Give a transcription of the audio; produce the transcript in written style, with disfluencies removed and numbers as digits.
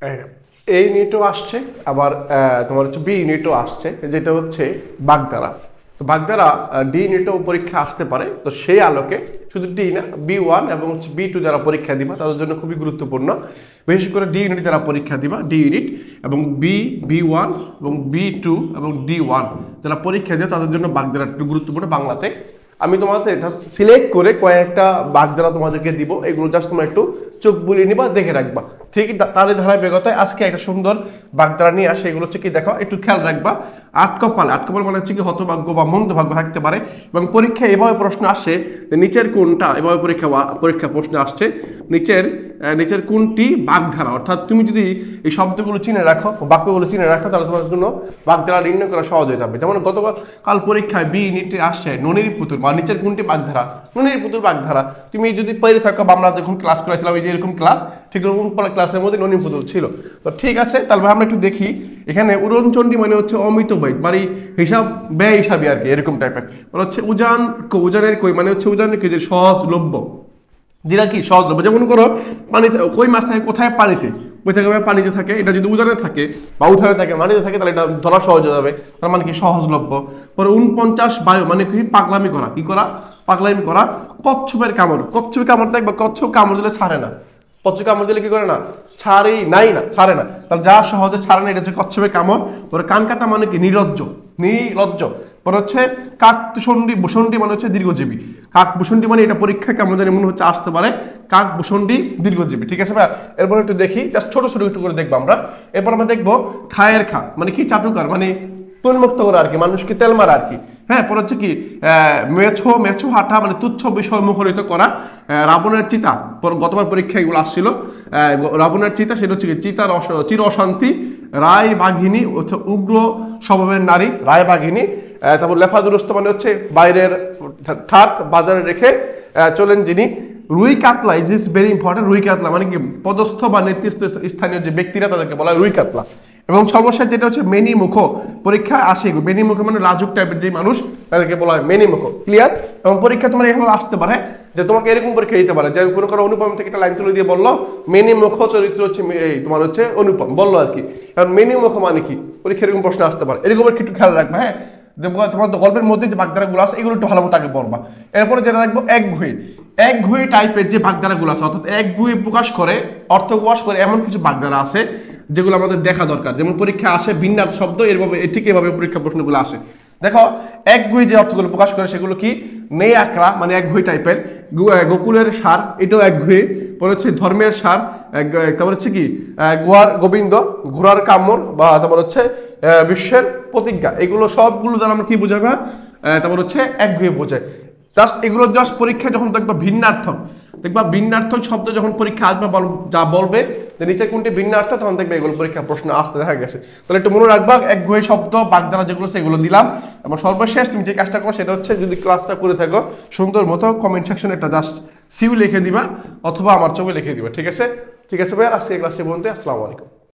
এই ইউনিটও আসছে, আবার তোমার হচ্ছে বি ইউনিটও আসছে, যেটা হচ্ছে বাগধারা। তো বাগধারা ডি ইউনিটও পরীক্ষা আসতে পারে। তো সেই আলোকে শুধু ডি না, B1 এবং হচ্ছে B2 যারা পরীক্ষা দিবা তাদের জন্য খুবই গুরুত্বপূর্ণ। বিশেষ করে ডি ইউনিট যারা পরীক্ষা দিবা, ডি ইউনিট এবং B1 এবং B2 এবং D1 যারা পরীক্ষা দেয় তাদের জন্য বাগধারা একটু গুরুত্বপূর্ণ। বাংলাতে আমি তোমাদের জাস্ট সিলেক্ট করে কয়েকটা বাগধারা তোমাদেরকে দিব, এগুলো জাস্ট তোমরা একটু চোখ বুলিয়ে নিবা, দেখে রাখবা। ঠিক তারই ধারাবাহিকতায় আজকে একটা সুন্দর বাগধারা নিয়ে আসে। এগুলো হচ্ছে কি দেখো, একটু খেয়াল রাখবা। আটকপাল মানে হচ্ছে কি হতভাগ্য বা মন্দভাগ্য থাকতে পারে, এবং পরীক্ষায় এভাবে প্রশ্ন আসে যে নিচের কোনটা, এভাবে পরীক্ষা প্রশ্ন আসছে নিচের কোনটি বাগধারা। অর্থাৎ তুমি যদি এই শব্দগুলো চিনে রাখো, বাক্যগুলো চিনে রাখো, তাহলে তোমার জন্য বাগধারা নির্ণয় করা সহজ হয়ে যাবে। যেমন গতকাল পরীক্ষায় বি ইউনিটে আসছে ননির পুতুল, বা নিচের কোনটি বাগধারা, ননির পুতুল বাগধারা। তুমি যদি পেরে থাকো, বা আমরা যখন ক্লাস করেছিলাম এই যে এরকম ক্লাস, ঠিক এরকম ক্লাসের মধ্যে ননির পুতুল ছিল। তো ঠিক আছে, তাহলে আমরা একটু দেখি। এখানে উড়নচণ্ডী মানে হচ্ছে অমিত বৈদ, মানে হিসাব ব্যয় হিসাবে আর কি, এরকম টাইপের। মানে হচ্ছে উজানের কই মানে হচ্ছে উজানের কই, যে সহজলভ্য, যেটা কি সহজলভ্য। যেমন করো পানিতে কই মাছ থাকে কোথায়, পানিতে। কই থাকে পানিতে থাকে, এটা যদি উজানে থাকে বা উঠানে থাকে, মাটিতে থাকে, তাহলে এটা ধরা সহজ হয়ে যাবে, তার মানে কি সহজলভ্য। পরে 49 বায়ু মানে কি পাগলামি করা, পাগলামি করা। কচ্ছপের কামড়, কচ্ছপের কামড় দেখবে, কচ্ছপ কামড় দিলে ছাড়ে না, কচ্ছপ কামড় দিলে কি করে না, ছাড়ে না, তাহলে যা সহজে ছাড়ে না, এটা হচ্ছে কচ্ছপের কামড়। পরে কান কাটা মানে কি নির্লজ্জ। পরে হচ্ছে কাকভূষণ্ডী মানে হচ্ছে দীর্ঘজীবী। কাকভূষণ্ডী মানে এটা পরীক্ষা কেমন জানি মনে হচ্ছে আসতে পারে, কাকভূষণ্ডী দীর্ঘজীবী। ঠিক আছে ভাই, এরপর একটু দেখি, জাস্ট ছোট একটু করে দেখবো আমরা। এরপর আমরা দেখবো খায়ের খা মানে কি চাটুকার, মানে উন্মুক্ত করা আর কি, মানুষকে তেল মারা আর কি। হ্যাঁ, পরে হচ্ছে কি মেছো হাঁটা মানে তুচ্ছ বিষয় মুখরিত করা। রাবণের চিতা, গতবার পরীক্ষায় এগুলো আসছিল। রাবণের চিতা, সেটা হচ্ছে কি চির অশান্তি। রায় বাঘিনী হচ্ছে উগ্র স্বভাবের নারী, রায় বাঘিনী। তারপর লেফাদুরস্ত মানে হচ্ছে বাইরের ঠাট বাজারে রেখে চলেন যিনি। রুই কাতলা ইজ ভেরি ইম্পর্টেন্ট। রুই কাতলা মানে কি পদস্থ বা নেতৃত্ব স্থানীয় যে ব্যক্তিরা, তাদেরকে বলা হয় রুই কাতলা। এবং সর্বশেষ যেটা হচ্ছে মেনি মুখ, পরীক্ষায় আসে মেনি মুখ মানে লাজুক টাইপের যে মানুষ, তাদেরকে বলা হয় মেনি মুখ। ক্লিয়ার? এবং পরীক্ষা তোমার এভাবে আসতে পারে যে তোমাকে এরকম পরীক্ষা দিতে পারে যে কোনো কারো অনুপম থেকে একটা লাইন তুলে দিয়ে বললো মেনি মুখ চরিত্র হচ্ছে তোমার হচ্ছে অনুপম, বললো আর কি। কারণ মেনি মুখ মানে কি, পরীক্ষা এরকম প্রশ্ন আসতে পারে, এরকম একটু খেয়াল রাখবে। হ্যাঁ, তোমার গল্পের মধ্যে যে বাগধারাগুলো আছে এগুলো একটু ভালো মতো আগে পড়বা। এরপরে যেটা দেখবো একঘুয়ে টাইপের যে বাগধারাগুলো আছে, অর্থাৎ একঘুয়ে প্রকাশ করে, অর্থ প্রকাশ করে এমন কিছু বাগধারা আছে যেগুলো আমাদের দেখা দরকার। যেমন পরীক্ষা আসে ভিন্নার্থ শব্দ, এরভাবে ঠিক এভাবে পরীক্ষা প্রশ্নগুলো আসে। দেখো একঘুয়ে যে অর্থগুলো প্রকাশ করে সেগুলো কি, নেই আকড়া মানে একঘুয়ে টাইপের। গোকুলের সার, এটাও একঘুয়ে। পরে হচ্ছে ধর্মের সার। তারপর হচ্ছে কি গোবিন্দ, ঘোড়ার কামড়, বা তারপর হচ্ছে বিশ্বের প্রতিজ্ঞা। এগুলো সবগুলো দ্বারা আমরা কি বোঝাবে, তারপর হচ্ছে একঘুয়ে বোঝায়। জাস্ট এগুলো জাস্ট পরীক্ষায় যখন দেখবা ভিন্নার্থক শব্দ যখন পরীক্ষা আসবে, যা বলবে যে নিচে কোনটি ভিন্নার্থ, তখন দেখবে এগুলো পরীক্ষা প্রশ্ন আসতে দেখা গেছে। তাহলে একটু মনে রাখবা, একঘেয়ে শব্দ বাগধারা যেগুলো সেগুলো দিলাম। এবং সর্বশেষ তুমি যে কাজটা করো সেটা হচ্ছে, যদি ক্লাসটা করে থাকো সুন্দর মতো কমেন্ট সেকশনে একটা জাস্ট সিউ লিখে দিবা, অথবা আমার ছবি লিখে দিবা। ঠিক আছে ভাই, আজকে ক্লাসটি বলতে আসসালামু আলাইকুম।